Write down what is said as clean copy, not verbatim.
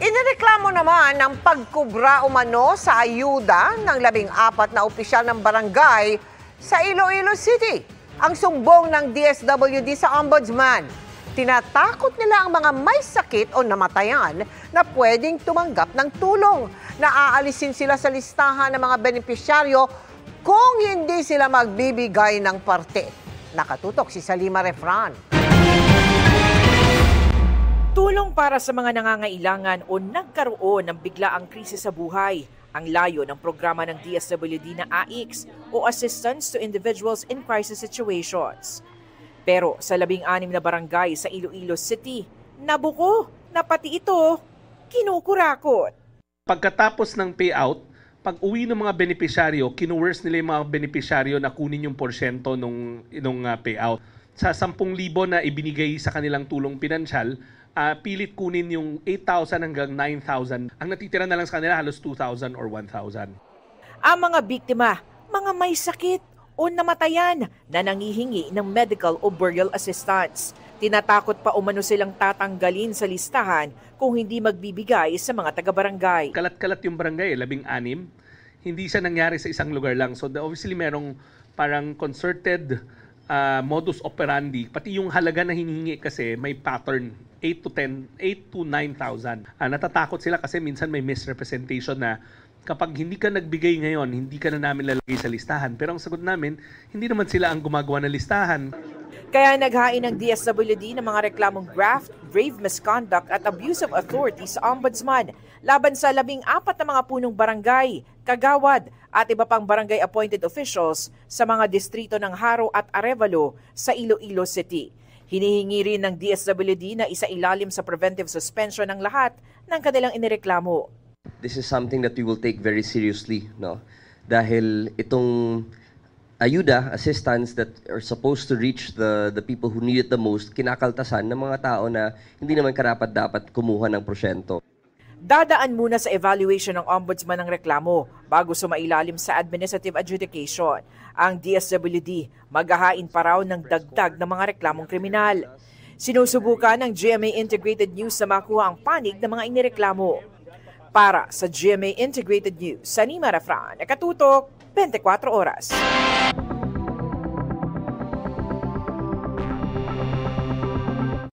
Inireklamo naman ng pagkubra umano sa ayuda ng 14 na opisyal ng barangay sa Iloilo City. Ang sumbong ng DSWD sa Ombudsman. Tinatakot nila ang mga may sakit o namatayan na pwedeng tumanggap ng tulong. Naaalisin sila sa listahan ng mga benepisyaryo kung hindi sila magbibigay ng parte. Nakatutok si Salima Refran. Tulong para sa mga nangangailangan o nagkaroon ng biglaang krisis sa buhay. Ang layo ng programa ng DSWD na AICS o Assistance to Individuals in Crisis Situations. Pero sa 16 na barangay sa Iloilo City, nabuko na pati ito kinukurakot. Pagkatapos ng payout, pag uwi ng mga benepisyaryo, kinuwers nila yung mga benepisyaryo na kunin yung porsyento nung payout. Sa 10,000 na ibinigay sa kanilang tulong pinansyal, pilit kunin yung 8,000 hanggang 9,000. Ang natitira na lang sa kanila halos 2,000 or 1,000. Ang mga biktima, mga may sakit o namatayan na nangihingi ng medical o burial assistance. Tinatakot pa umano silang tatanggalin sa listahan kung hindi magbibigay sa mga taga-barangay. Kalat-kalat yung barangay, 16. Hindi siya nangyari sa isang lugar lang. So obviously merong parang concerted modus operandi. Pati yung halaga na hinihingi kasi may pattern. 8 to 9,000. Natatakot sila kasi minsan may misrepresentation na kapag hindi ka nagbigay ngayon, hindi ka na namin lalagay sa listahan. Pero ang sagot namin, hindi naman sila ang gumagawa ng listahan. Kaya naghain ng DSWD ng mga reklamong graft, grave misconduct at abuse of authority sa Ombudsman laban sa 14 na mga punong barangay, kagawad at iba pang barangay appointed officials sa mga distrito ng Haro at Arevalo sa Iloilo City. Hinihingi rin ng DSWD na isailalim sa preventive suspension ng lahat ng kanilang inireklamo. This is something that we will take very seriously, no? Dahil itong ayuda, assistance that are supposed to reach the people who need it the most, kinakaltasan ng mga tao na hindi naman karapat-dapat kumuha ng porsyento. Dadaan muna sa evaluation ng Ombudsman ng reklamo bago sumailalim sa administrative adjudication. Ang DSWD maghahain pa raw ng dagdag ng mga reklamong kriminal. Sinusubukan ng GMA Integrated News na makuha ang panig ng mga inireklamo. Para sa GMA Integrated News, Salima Refran, nakatutok 24 oras.